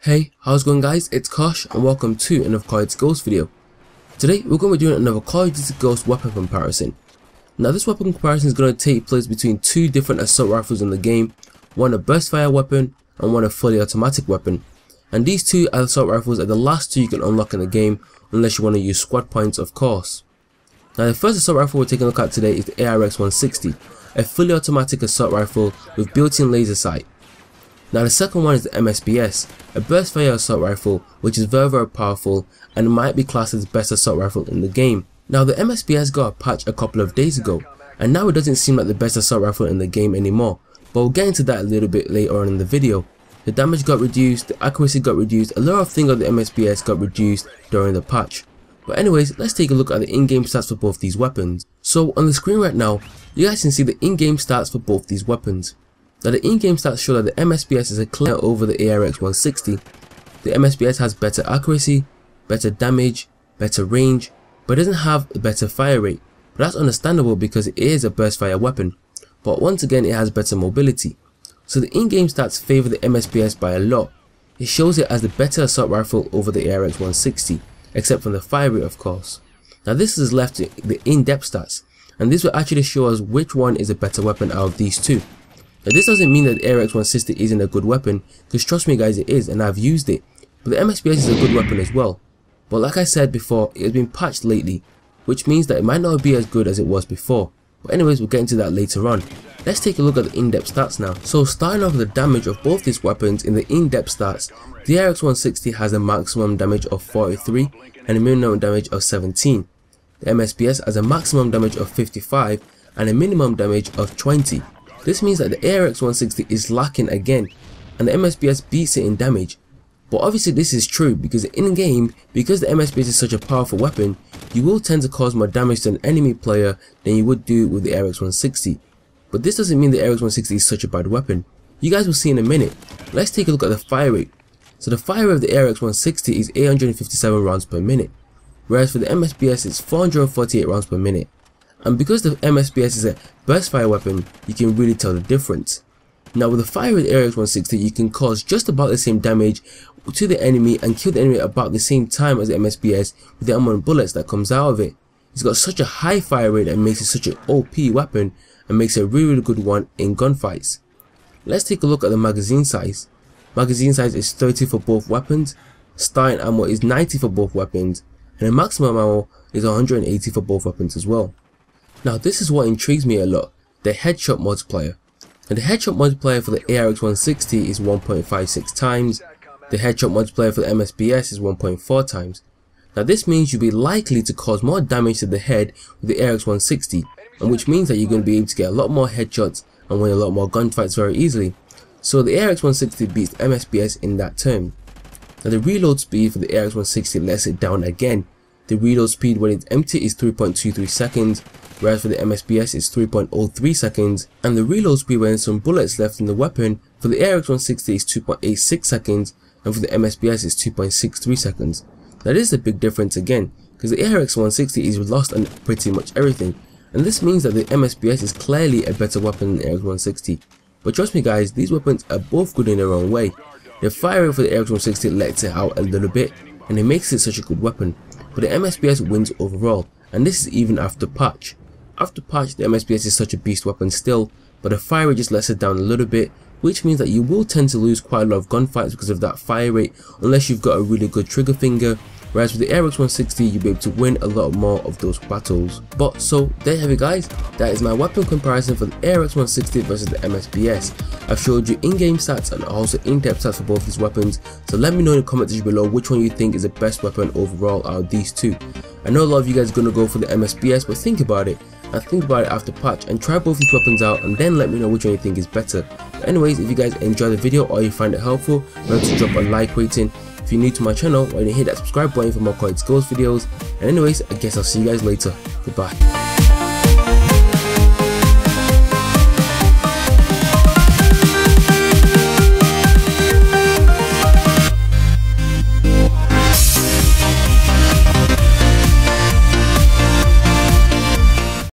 Hey, how's it going guys? It's Kosh and welcome to another Call of Duty Ghost video. Today we're going to be doing another Call of Duty Ghost weapon comparison. Now this weapon comparison is going to take place between two different assault rifles in the game, one a burst fire weapon and one a fully automatic weapon. And these two assault rifles are the last two you can unlock in the game unless you want to use squad points, of course. Now the first assault rifle we're taking a look at today is the ARX-160, a fully automatic assault rifle with built-in laser sight. Now the second one is the MSBS, a burst fire assault rifle which is very powerful and might be classed as the best assault rifle in the game. Now the MSBS got a patch a couple of days ago and now it doesn't seem like the best assault rifle in the game anymore, but we'll get into that a little bit later on in the video. The damage got reduced, the accuracy got reduced, a lot of things on the MSBS got reduced during the patch. But anyways, let's take a look at the in-game stats for both these weapons. So on the screen right now, you guys can see the in-game stats for both these weapons. Now the in-game stats show that the MSBS is a clear over the ARX-160. The MSBS has better accuracy, better damage, better range, but it doesn't have a better fire rate. But that's understandable because it is a burst fire weapon. But once again it has better mobility. So the in-game stats favour the MSBS by a lot. It shows it as the better assault rifle over the ARX-160, except from the fire rate of course. Now this is left to the in-depth stats, and this will actually show us which one is a better weapon out of these two. Now this doesn't mean that the ARX-160 isn't a good weapon, because trust me guys, it is and I've used it. But the MSBS is a good weapon as well. But like I said before, it has been patched lately, which means that it might not be as good as it was before. But anyways, we'll get into that later on. Let's take a look at the in-depth stats now. So starting off with the damage of both these weapons in the in-depth stats, the ARX-160 has a maximum damage of 43 and a minimum damage of 17. The MSBS has a maximum damage of 55 and a minimum damage of 20. This means that the ARX-160 is lacking again, and the MSBS beats it in damage. But obviously this is true because in game, because the MSBS is such a powerful weapon, you will tend to cause more damage to an enemy player than you would do with the ARX-160. But this doesn't mean the ARX-160 is such a bad weapon. You guys will see in a minute. Let's take a look at the fire rate. So the fire rate of the ARX-160 is 857 rounds per minute, whereas for the MSBS it's 448 rounds per minute. And because the MSBS is a burst fire weapon, you can really tell the difference. Now with the fire rate of the ARX-160, you can cause just about the same damage to the enemy and kill the enemy about the same time as the MSBS with the amount of bullets that comes out of it. It's got such a high fire rate that makes it such an OP weapon and makes it a really good one in gunfights. Let's take a look at the magazine size. Magazine size is 30 for both weapons, starting ammo is 90 for both weapons, and the maximum ammo is 180 for both weapons as well. Now this is what intrigues me a lot, the headshot multiplier. And the headshot multiplier for the ARX-160 is 1.56 times, the headshot multiplier for the MSBS is 1.4 times. Now this means you'll be likely to cause more damage to the head with the ARX-160, and which means that you're going to be able to get a lot more headshots and win a lot more gunfights very easily. So the ARX-160 beats the MSBS in that term. Now the reload speed for the ARX-160 lets it down again. The reload speed when it's empty is 3.23 seconds, whereas for the MSBS it's 3.03 seconds, and the reload speed when some bullets left in the weapon for the ARX-160 is 2.86 seconds, and for the MSBS is 2.63 seconds. Now this is a big difference again, because the ARX-160 is lost on pretty much everything, and this means that the MSBS is clearly a better weapon than the ARX-160. But trust me guys, these weapons are both good in their own way. The fire rate for the ARX-160 lets it out a little bit, and it makes it such a good weapon, but the MSBS wins overall, and this is even after patch. After patch, the MSBS is such a beast weapon still, but the fire rate just lets it down a little bit, which means that you will tend to lose quite a lot of gunfights because of that fire rate unless you've got a really good trigger finger, whereas with the ARX-160 you'll be able to win a lot more of those battles. But so there you have it guys, that is my weapon comparison for the ARX-160 versus the MSBS. I've showed you in-game stats and also in-depth stats for both these weapons, so let me know in the comment section below which one you think is the best weapon overall out of these two. I know a lot of you guys are going to go for the MSBS, but think about it and think about it after patch and try both these weapons out and then let me know which one you think is better. But anyways, if you guys enjoy the video or you find it helpful, remember to drop a like rating. If you're new to my channel, why don't you hit that subscribe button for more Call of Duty Ghost videos. And anyways, I guess I'll see you guys later. Goodbye.